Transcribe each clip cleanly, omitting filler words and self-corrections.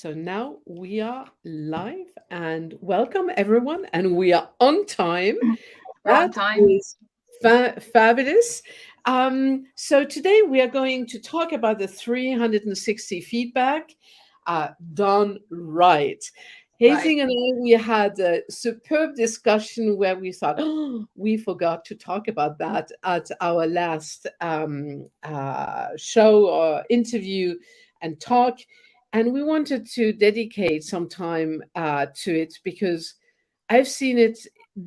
So now we are live and welcome everyone, and we are on time. We're on That time. is fabulous. So today we are going to talk about the 360 feedback done right. Right. Hazing and I, we had a superb discussion where we thought, oh, we forgot to talk about that at our last show or interview and talk. And we wanted to dedicate some time to it because I've seen it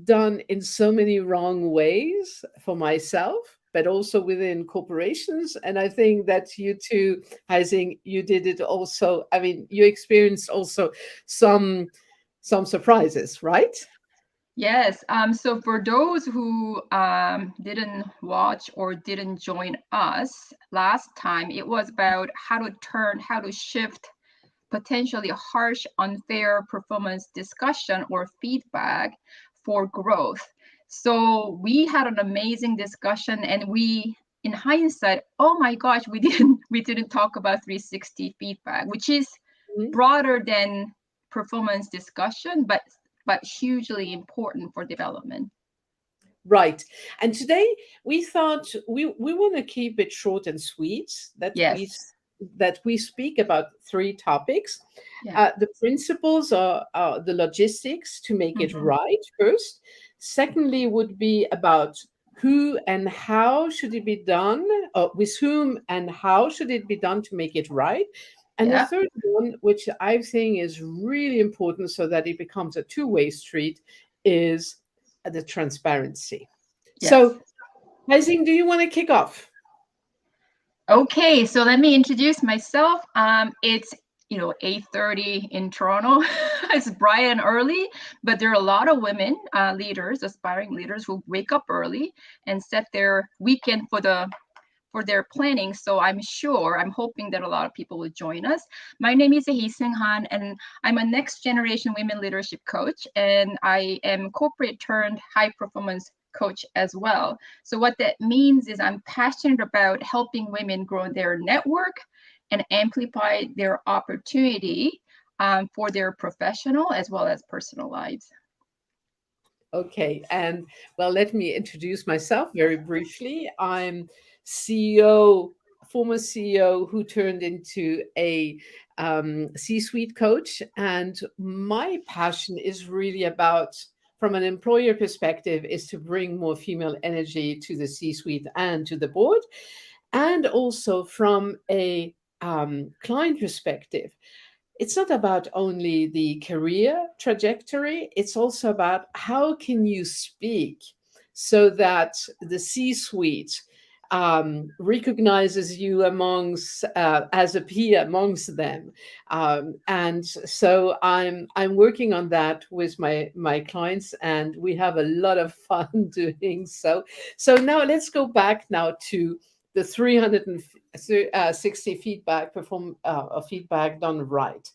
done in so many wrong ways for myself, but also within corporations. And I think that you too, Heising, you did it also. I mean, you experienced also some some surprises, right? Yes. So for those who didn't watch or didn't join us last time, it was about how to shift potentially harsh, unfair performance discussion or feedback for growth. So we had an amazing discussion, and in hindsight, oh my gosh, we didn't talk about 360 feedback, which is Mhm. broader than performance discussion, but hugely important for development. Right. And today we thought we want to keep it short and sweet, Yes. that we speak about three topics. Yeah. The principles are the logistics to make it Hmm. right first. Secondly, would be about who and how should it be done, or with whom and how should it be done to make it right. And the Yeah. third one, which I think is really important so that it becomes a two-way street, is the transparency. Yes. So, Haizing, do you want to kick off? Okay, so let me introduce myself. It's 8:30 in Toronto. It's bright and early, but there are a lot of women leaders, aspiring leaders, who wake up early and set their weekend for their planning. So I'm hoping that a lot of people will join us. My name is Hee Seung Han, and I'm a next generation women leadership coach, and I am corporate turned high performance coach as well. So what that means is I'm passionate about helping women grow their network and amplify their opportunity for their professional as well as personal lives. Okay, and well, let me introduce myself very briefly. I'm CEO, former CEO who turned into a C-suite coach, and my passion is really about, from an employer perspective, is to bring more female energy to the C-suite and to the board, and also from a client perspective, it's not about only the career trajectory, it's also about how can you speak so that the C-suite recognizes you amongst as a peer amongst them, and so I'm working on that with my clients, and we have a lot of fun doing so. So now let's go back now to the 360 feedback feedback done right.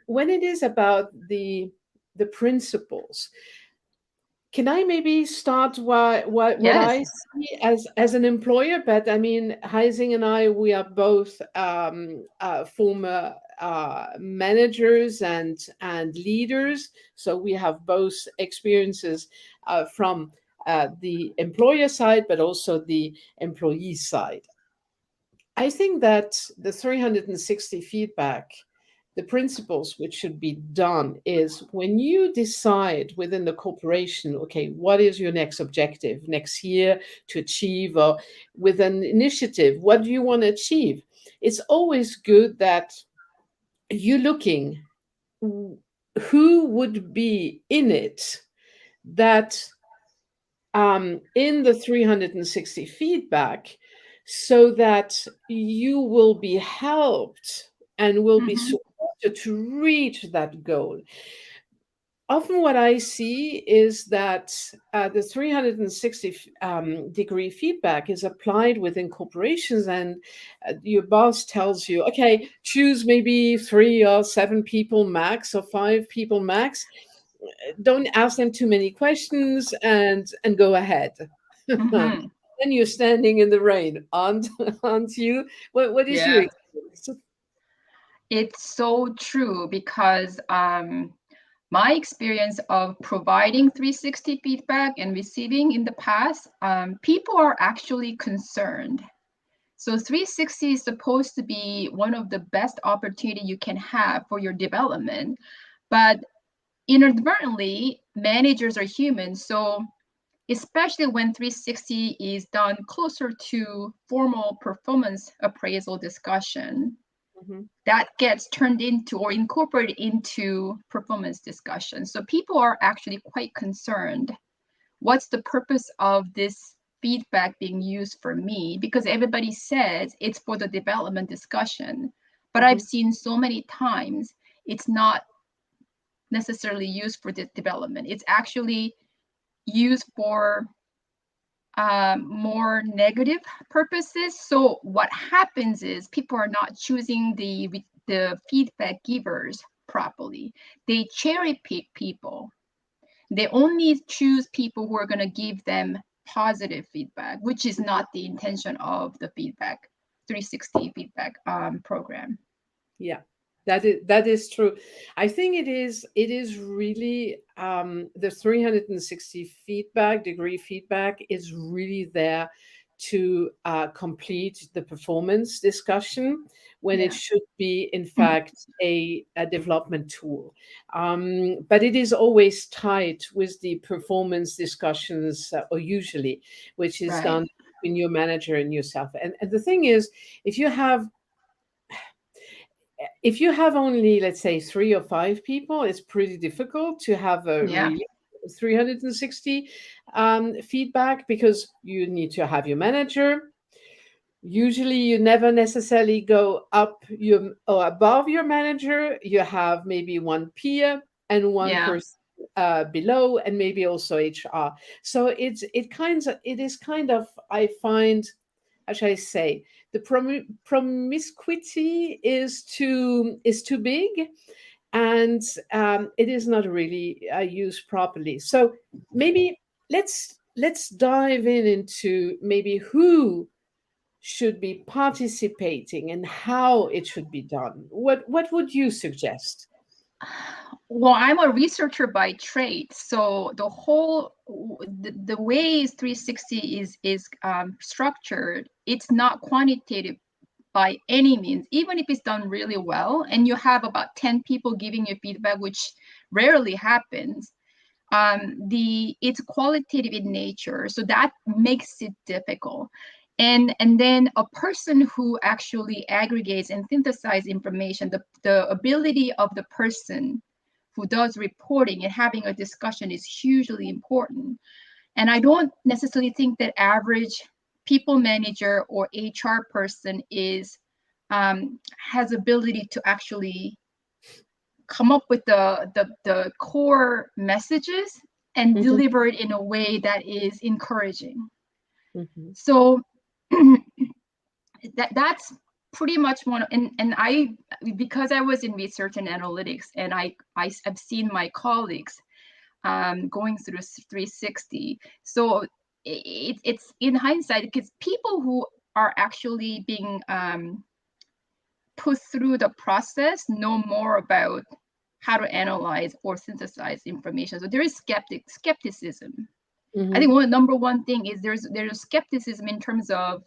When it is about the principles, can I maybe start what I Yes. see as an employer? But I mean, Heising and I, we are both former managers and leaders, so we have both experiences from the employer side, but also the employee side. I think that the 360 feedback, the principles which should be done is when you decide within the corporation, okay, what is your next objective next year to achieve, or with an initiative, what do you want to achieve? It's always good that you're looking who would be in it, that in the 360 feedback, so that you will be helped and will be Hmm. supported to reach that goal. Often, what I see is that the 360 degree feedback is applied within corporations, and your boss tells you, okay, choose maybe three or seven people max, or five people max. Don't ask them too many questions, and go ahead. Hmm. Then you're standing in the rain, aren't aren't you? What is your Yeah. experience? It's so true because my experience of providing 360 feedback and receiving in the past, people are actually concerned. So 360 is supposed to be one of the best opportunity you can have for your development, but inadvertently, managers are human. So especially when 360 is done closer to formal performance appraisal discussion, Mhm. that gets turned into or incorporated into performance discussion. So people are actually quite concerned. What's the purpose of this feedback being used for me? Because everybody says it's for the development discussion. But I've Mhm. seen so many times it's not necessarily used for the development. It's actually used for more negative purposes. So what happens is people are not choosing the feedback givers properly. They cherry pick people. They only choose people who are going to give them positive feedback, which is not the intention of the feedback 360 feedback program. Yeah, that is true. I think it is really the 360 feedback degree feedback is really there to complete the performance discussion when it Yeah. should be in fact a development tool. But it is always tied with the performance discussions, or usually, which is Right. done between your manager and yourself. And the thing is, if you have if you have only, let's say, 3 or 5 people, it's pretty difficult to have a Yeah. really 360 feedback, because you need to have your manager. Usually you never necessarily go up your or above your manager. You have maybe one peer and one Yeah. person below, and maybe also HR. So it is kind of, I find, how shall I say, the promiscuity is too big, and it is not really used properly. So maybe let's dive into maybe who should be participating and how it should be done. What would you suggest? Well, I'm a researcher by trade, so the way 360 is structured, it's not quantitative by any means. Even if it's done really well, and you have about 10 people giving you feedback, which rarely happens, the it's qualitative in nature, so that makes it difficult. And then a person who actually aggregates and synthesizes information, the ability of the person who does reporting and having a discussion is hugely important. And I don't necessarily think that average people manager or HR person is has ability to actually come up with the core messages and Mhm, deliver it in a way that is encouraging. mhm, So that's pretty much one. And I, because I was in research and analytics, and I've seen my colleagues going through 360. So it's in hindsight, because people who are actually being put through the process know more about how to analyze or synthesize information. So there is skepticism. I think mhm. number one thing is there's skepticism in terms of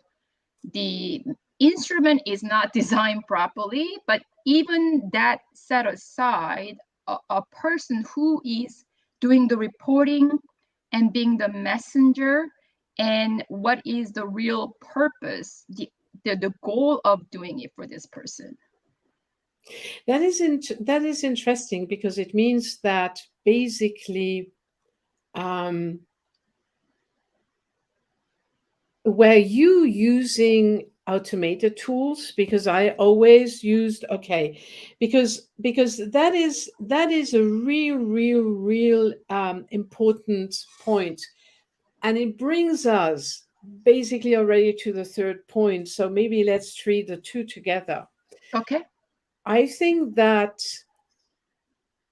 the instrument is not designed properly. But even that set aside, a person who is doing the reporting and being the messenger, and what is the real purpose, the goal of doing it for this person. That is interesting, because it means that basically, um, were you using automated tools? Because I always used, okay, because that is a real important point, and it brings us basically already to the third point. So maybe let's treat the two together. Okay. I think that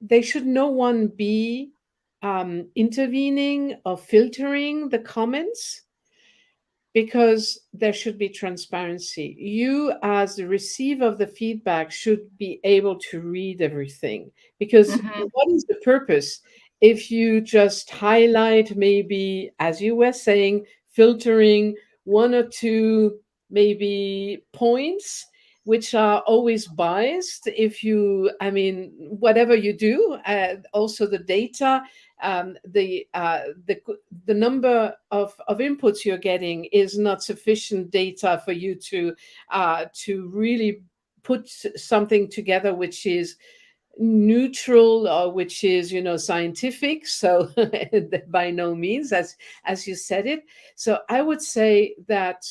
they should no one be intervening or filtering the comments. because there should be transparency. You, as the receiver of the feedback, should be able to read everything. Because Mm-hmm. what is the purpose if you just highlight, maybe, as you were saying, filtering one or two, maybe, points, which are always biased? If you, I mean, whatever you do, also the data, the number of inputs you're getting is not sufficient data for you to really put something together which is neutral, or which is, scientific. So by no means, as you said it. So I would say that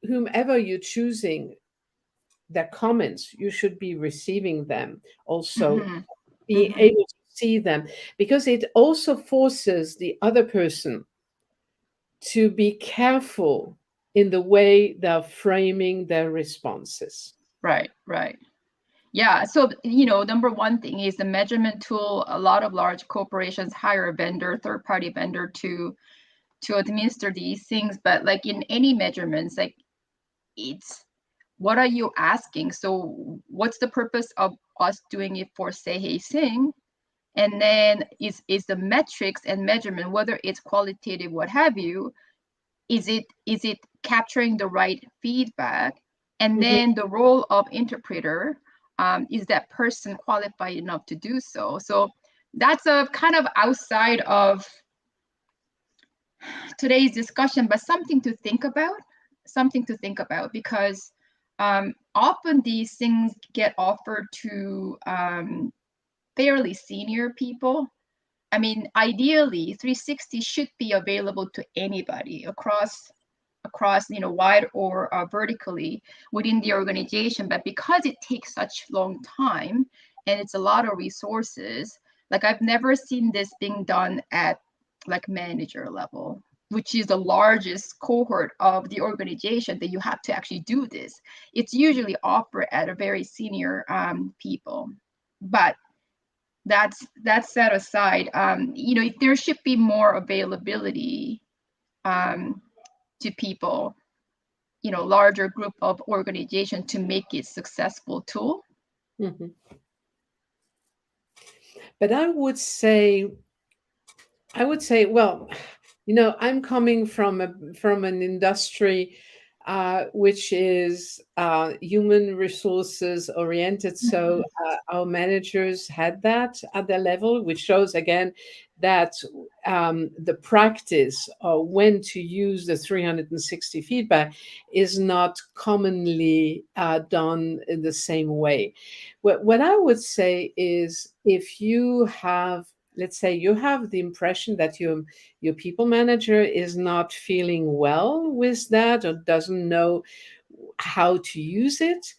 whomever you're choosing, their comments, you should be receiving them also, Mm-hmm. being Mm-hmm. able to see them, because it also forces the other person to be careful in the way they're framing their responses. Right, right. Yeah, so number one thing is the measurement tool. A lot of large corporations hire a vendor, third-party vendor to administer these things. But like in any measurements, like it's what are you asking? So what's the purpose of us doing it for say hey sing? And then is the metrics and measurement, whether it's qualitative, what have you, is it capturing the right feedback? And Mhm. then the role of interpreter, is that person qualified enough to do so? So that's a kind of outside of today's discussion, but something to think about. Something to think about, because often these things get offered to fairly senior people. I mean, ideally, 360 should be available to anybody across wide or vertically within the organization. But because it takes such long time and it's a lot of resources, like I've never seen this being done at like manager level, which is the largest cohort of the organization that you have to actually do this. It's usually offered at a very senior people. But that's set aside. There should be more availability to people, larger group of organization, to make it successful tool. Mhm. But I would say, well, I'm coming from an industry which is human resources oriented. So Mhm. our managers had that at their level, which shows again that the practice of when to use the 360 feedback is not commonly done in the same way. What I would say is, if you have, let's say, you have the impression that your people manager is not feeling well with that, or doesn't know how to use it,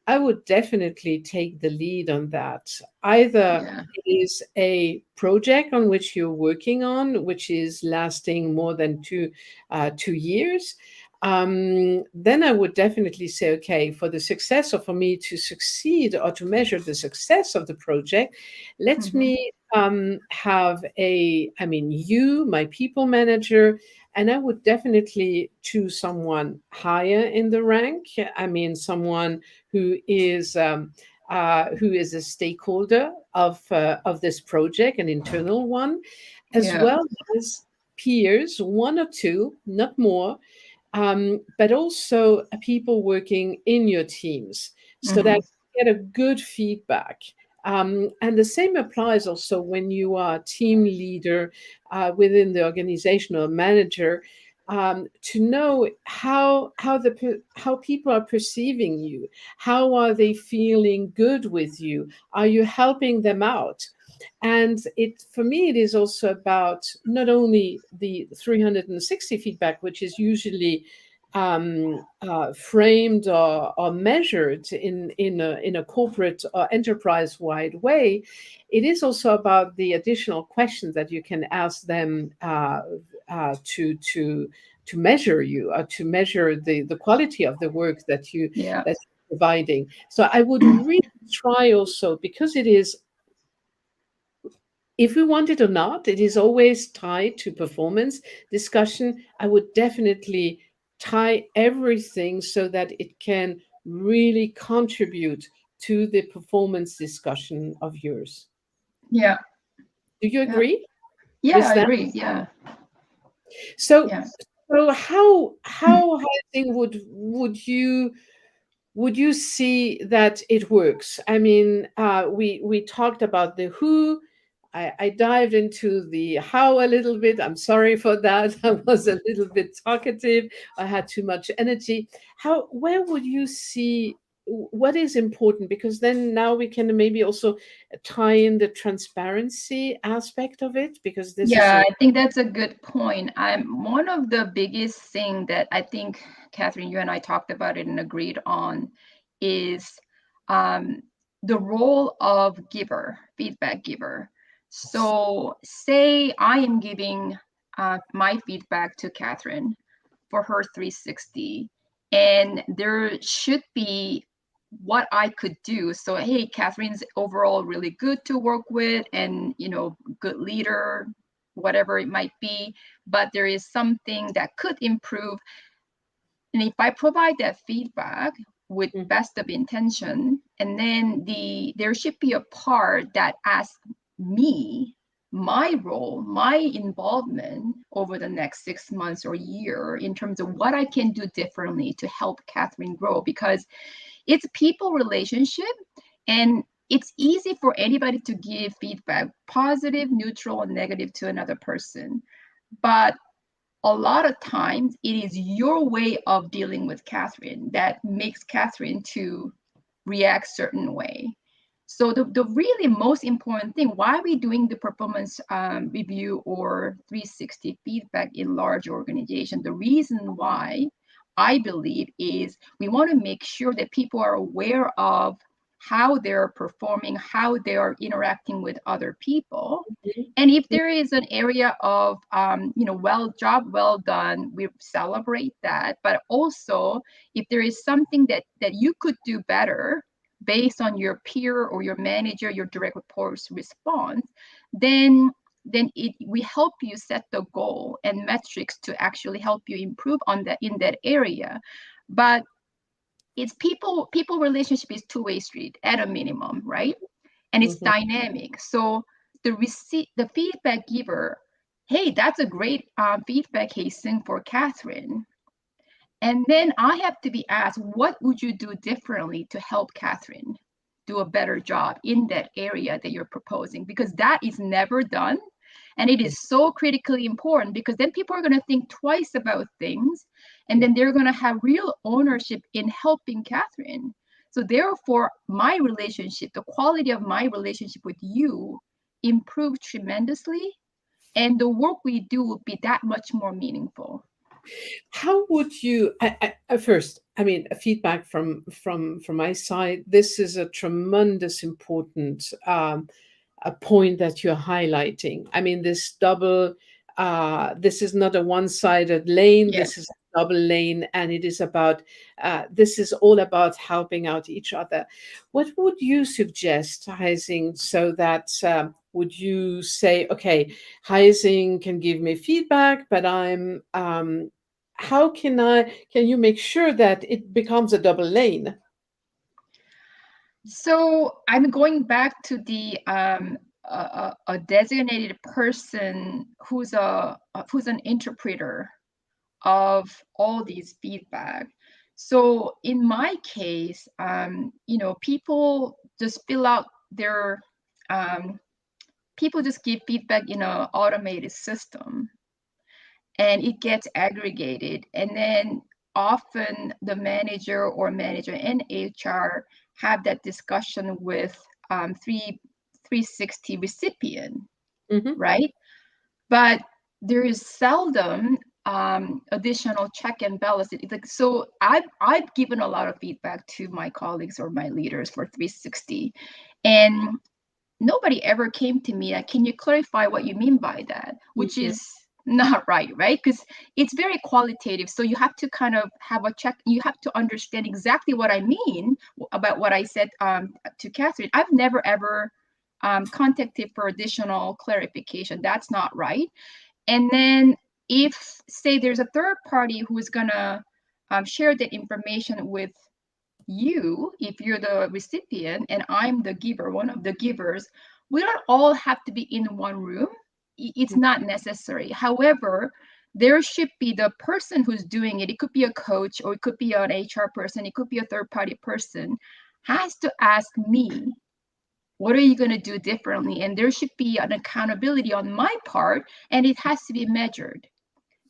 I would definitely take the lead on that. Either Yeah. it is a project on which you're working on, which is lasting more than 2 years. Then I would definitely say, okay, for the success, or for me to succeed, or to measure the success of the project, let Mm-hmm. me have you, my people manager, and I would definitely choose someone higher in the rank. I mean, someone who is a stakeholder of this project, an internal one, as Yeah. well as peers, one or two, not more, but also people working in your teams, so that Mm-hmm. you get a good feedback. And the same applies also when you are team leader within the organization, or manager, to know how people are perceiving you. How are they feeling good with you? Are you helping them out? And for me, it is also about not only the 360 feedback, which is usually framed or measured in a corporate or enterprise wide way. It is also about the additional questions that you can ask them to measure you, or to measure the quality of the work Yeah. that you're providing. So I would really try also, because it is, if we want it or not, it is always tied to performance discussion. I would definitely tie everything so that it can really contribute to the performance discussion of yours. Yeah. Do you Yeah. agree Yeah, with I that? agree. Yeah. So, Yeah. so how I think would you see that it works? I mean, we talked about the who. I dived into the how a little bit. I'm sorry for that. I was a little bit talkative. I had too much energy. Where would you see what is important? Because then now we can maybe also tie in the transparency aspect of it, because this is Yeah, a I think that's a good point. I'm one of the biggest thing that I think, Catherine, you and I talked about it and agreed on is um, the role of giver, feedback giver. So say I am giving my feedback to Catherine for her 360, and there should be what I could do. So, hey, Catherine's overall really good to work with, and good leader, whatever it might be, but there is something that could improve. And if I provide that feedback with Mhm, best of intention, and then there should be a part that asks me my role, my involvement over the next 6 months or year in terms of what I can do differently to help Catherine grow, because it's people relationship, and it's easy for anybody to give feedback, positive, neutral, and negative, to another person. But a lot of times it is your way of dealing with Catherine that makes Catherine to react certain way. So the really most important thing, why are we doing the performance review or 360 feedback in large organization? The reason why I believe is we want to make sure that people are aware of how they're performing, how they are interacting with other people. mhm, And if there is an area of, job well done, we celebrate that. But also, if there is something that you could do better based on your peer or your manager, your direct report's response, then we help you set the goal and metrics to actually help you improve on that in that area. But it's people relationship is two-way street at a minimum, right? And it's mhm. dynamic. So the feedback giver, hey, that's a great feedback casing for Catherine. And then I have to be asked, what would you do differently to help Catherine do a better job in that area that you're proposing? Because that is never done. And it is so critically important, because then people are going to think twice about things, and then they're going to have real ownership in helping Catherine. So therefore, my relationship, the quality of my relationship with you improved tremendously, and the work we do will be that much more meaningful. How would you first, I mean, feedback from my side, this is a tremendous important a point that you're highlighting. I mean, this is not a one-sided lane, this is Yes. a double lane, and it is about this is all about helping out each other. What would you suggest, Heising, so that would you say, okay, Heising can give me feedback, but how can you make sure that it becomes a double lane? So I'm going back to the a designated person who's an interpreter of all these feedback. So in my case, people just fill out their people just give feedback in an automated system, and it gets aggregated, and then often the manager or manager and HR have that discussion with 360 recipient, Hmm. right? But there is seldom additional check and balance. Like, so I've given a lot of feedback to my colleagues or my leaders for 360, and nobody ever came to me like, can you clarify what you mean by that? Which Hmm. is not right, right? Because it's very qualitative. So you have to kind of have a check. You have to understand exactly what I mean about what I said to Catherine. I've never ever contacted for additional clarification. That's not right. And then if, say, there's a third party who is going to share that information with you, if you're the recipient and I'm the giver, one of the givers, we don't all have to be in one room. It's not necessary. However, there should be the person who's doing it. It could be a coach, or it could be an HR person. It could be a third party person, has to ask me, what are you going to do differently? And there should be an accountability on my part, and it has to be measured.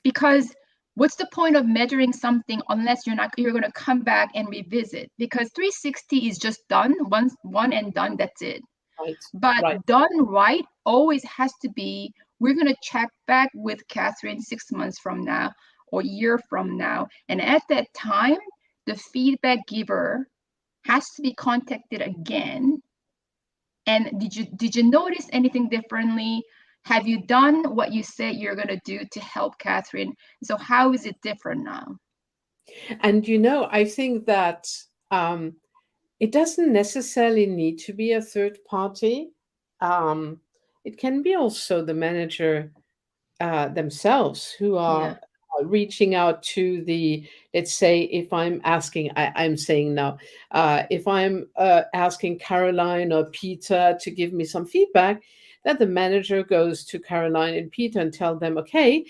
Because what's the point of measuring something unless you're going to come back and revisit? Because 360 is just done, one and done, that's it. Right. But Right. done right always has to be, we're going to check back with Catherine 6 months from now or a year from now. And at that time, the feedback giver has to be contacted again. And did you notice anything differently? Have you done what you said you're going to do to help Catherine? So how is it different now? And I think that it doesn't necessarily need to be a third party. It can be also the manager themselves who Yeah. are reaching out to the, let's say, if I'm asking, I'm saying now, if I'm asking Caroline or Peter to give me some feedback, that the manager goes to Caroline and Peter and tell them, okay,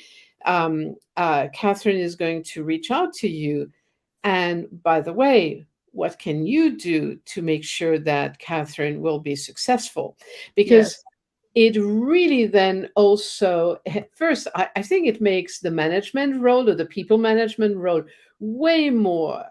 Catherine is going to reach out to you. And by the way, what can you do to make sure that Catherine will be successful? Because Yes. it really then also, first, I think it makes the management role or the people management role way more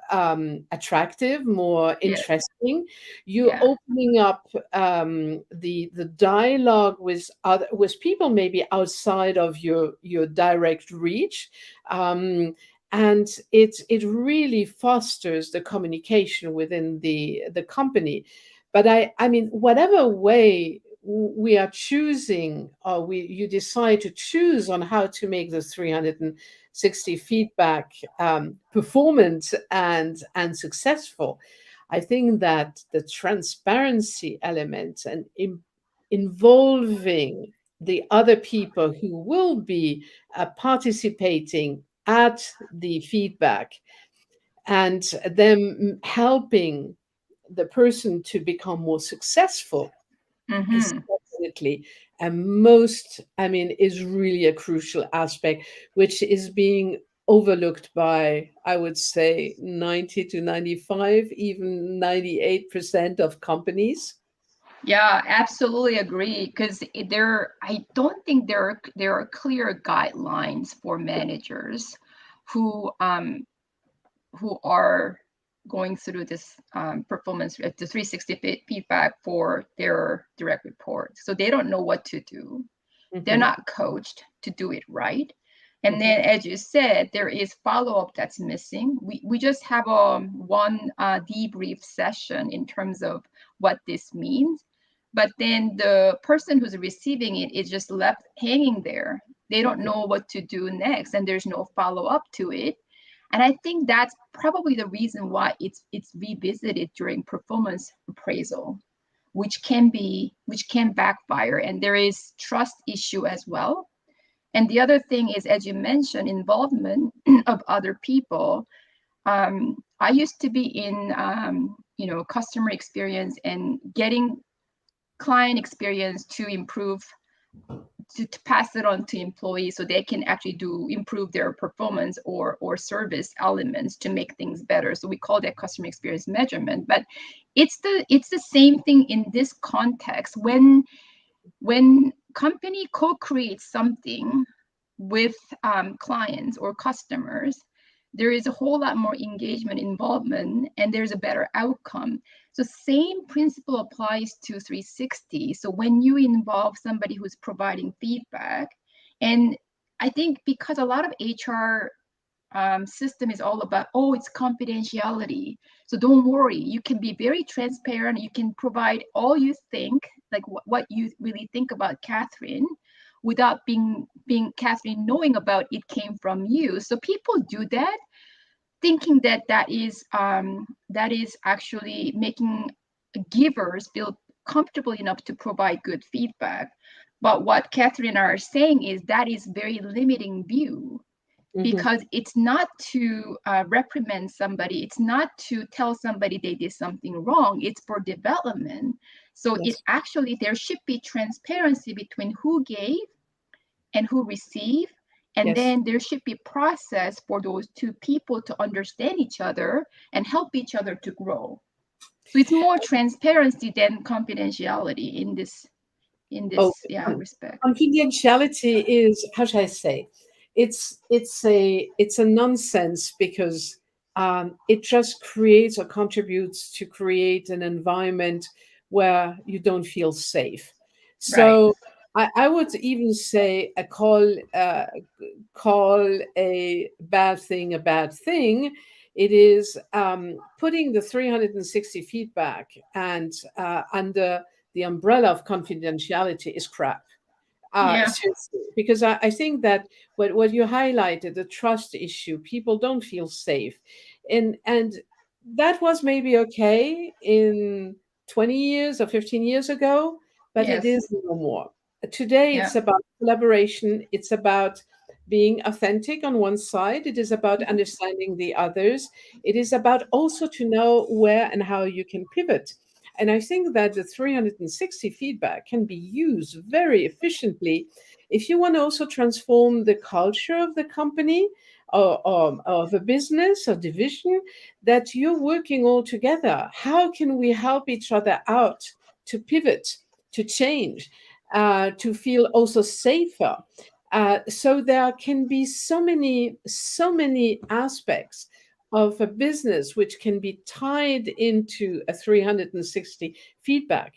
attractive, more Yes. interesting. You're Yeah. opening up the dialogue with people maybe outside of your direct reach. And it really fosters the communication within the company. But I mean, whatever way we are choosing, or you decide to choose on how to make the 360 feedback performant and successful, I think that the transparency element and involving the other people who will be participating at the feedback and them helping the person to become more successful is Mm-hmm. definitely and most, I mean, is really a crucial aspect, which is being overlooked by, I would say, 90 to 95, even 98% of companies. Yeah, absolutely agree. Because I don't think there are clear guidelines for managers who are going through this performance, the 360 feedback for their direct reports. So they don't know what to do. They're Mhm, not coached to do it right. And mhm, then, as you said, there is follow-up that's missing. We just have one debrief session in terms of what this means. But then the person who's receiving it is just left hanging there. They don't mhm. know what to do next, and there's no follow-up to it. And I think that's probably the reason why it's revisited during performance appraisal, which can backfire, and there is trust issue as well. And the other thing is, as you mentioned, involvement of other people. I used to be in customer experience and getting client experience to improve, to pass it on to employees so they can actually improve their performance or service elements to make things better. So we call that customer experience measurement. But it's the same thing in this context. When company co-creates something with clients or customers, there is a whole lot more engagement, involvement, and there's a better outcome. So same principle applies to 360. So when you involve somebody who's providing feedback, and I think because a lot of HR system is all about, oh, it's confidentiality. So don't worry, you can be very transparent. You can provide all you think, like what you really think about Catherine, without being Catherine knowing about it came from you. So people do that, thinking that is actually making givers feel comfortable enough to provide good feedback. But what Catherine and I are saying is that is very limiting view, Mhm. because it's not to reprimand somebody, it's not to tell somebody they did something wrong, it's for development. So it Yes. actually, there should be transparency between who gave and who received, and Yes. then there should be process for those two people to understand each other and help each other to grow. So it's more transparency than confidentiality in this, Oh, yeah, con- respect. confidentiality is, how should I say? It's a nonsense because it just creates or contributes to create an environment where you don't feel safe. Right. So I would even say call a bad thing a bad thing. It is putting the 360 feedback and under the umbrella of confidentiality is crap. Yeah. Seriously, because I think that what you highlighted, the trust issue, people don't feel safe, and that was maybe okay in 20 years or 15 years ago, but it Yes. is no more. Today, Yeah. it's about collaboration. It's about being authentic on one side. It is about understanding the others. It is about also to know where and how you can pivot. And I think that the 360 feedback can be used very efficiently if you want to also transform the culture of the company or of a business or division, that you're working all together. How can we help each other out to pivot, to change, to feel also safer? So there can be so many aspects of a business which can be tied into a 360 feedback,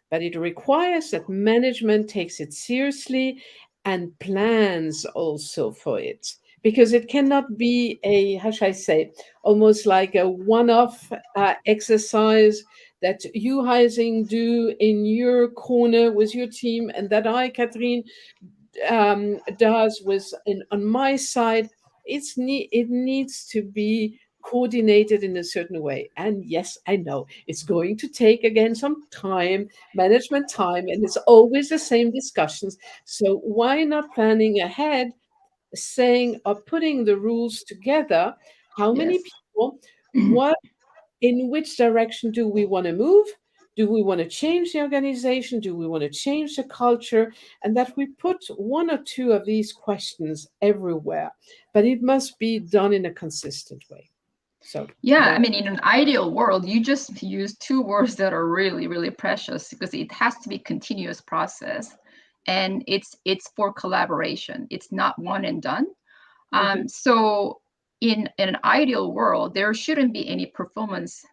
but it requires that management takes it seriously and plans also for it, because it cannot be a, how should I say, almost like a one-off exercise that you, Heising, do in your corner with your team, and that I, Catherine, does with on my side. It needs to be coordinated in a certain way. And yes, I know it's going to take again some time, management time, and it's always the same discussions. So why not planning ahead, saying or putting the rules together? How many Yes. people? What, in which direction do we want to move? Do we want to change the organization? Do we want to change the culture? And that we put one or two of these questions everywhere, but it must be done in a consistent way. So Yeah, I that, mean, in an ideal world, you just use two words that are really, really precious, because it has to be continuous process, and it's for collaboration. It's not one and done. mhm, So in an ideal world, there shouldn't be any performance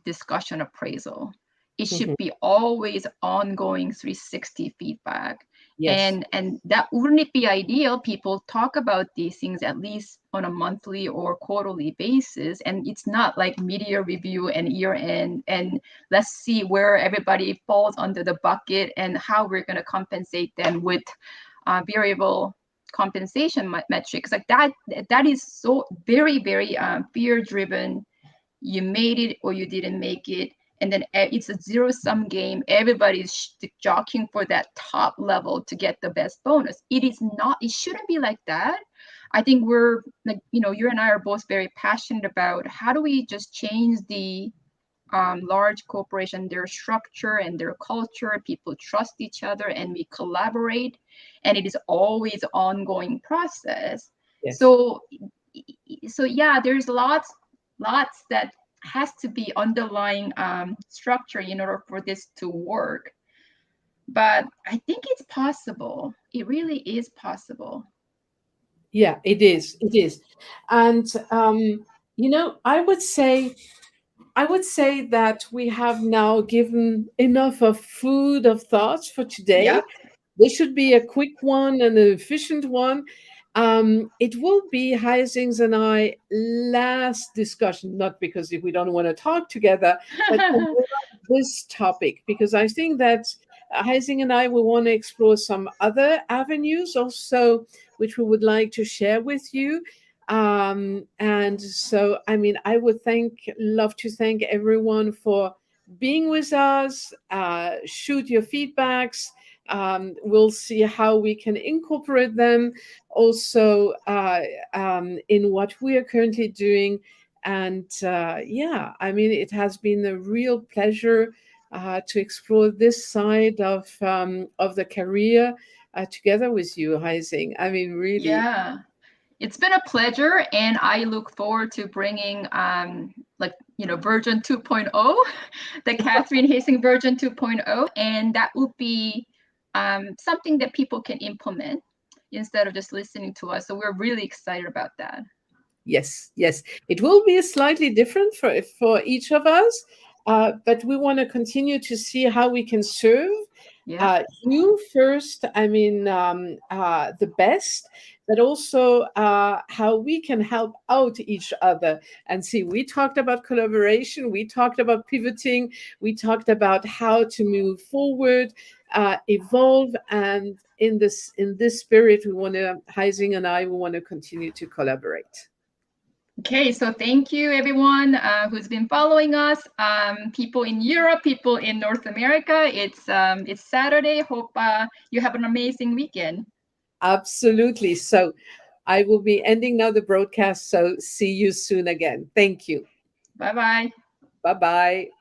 discussion appraisal. It should mhm, be always ongoing 360 feedback. yes, And that wouldn't it be ideal? People talk about these things at least on a monthly or quarterly basis. And it's not like media review and year end and let's see where everybody falls under the bucket and how we're going to compensate them with variable compensation metrics. Like that is so very, very fear driven. You made it or you didn't make it, and then it's a zero sum game. Everybody's jockeying for that top level to get the best bonus. It is not, it shouldn't be like that. I think we're like, you and I are both very passionate about how do we just change the large corporation, their structure and their culture. People trust each other and we collaborate, and it is always ongoing process. yes. So so yeah, there's lots that has to be underlying structure in order for this to work. But I think it's possible. It really is possible. Yeah, it is. It is. And, I would say that we have now given enough of food of thoughts for today. Yep. This should be a quick one and an efficient one. It will be Heisings and I last discussion, not because if we don't want to talk together, but around this topic, because I think that Heising and I will want to explore some other avenues also, which we would like to share with you. And so, I mean, I would love to thank everyone for being with us. Shoot your feedbacks, We'll see how we can incorporate them also in what we are currently doing. And yeah, I mean, it has been a real pleasure to explore this side of the career together with you, Heising. I mean, really. Yeah. It's been a pleasure, and I look forward to bringing like version 2.0, the Catherine Hastings version 2.0, and that would be something that people can implement instead of just listening to us. So we're really excited about that. Yes, yes. It will be slightly different for each of us, but we want to continue to see how we can serve Yeah. you first. I mean, the best, but also how we can help out each other. And see, we talked about collaboration, we talked about pivoting, we talked about how to move forward, evolve, and in this spirit, we want to, Heising and I, we want to continue to collaborate. Okay, so thank you everyone who's been following us. People in Europe, people in North America. It's Saturday. Hope you have an amazing weekend. Absolutely. So I will be ending now the broadcast. So see you soon again. Thank you. Bye bye. Bye bye.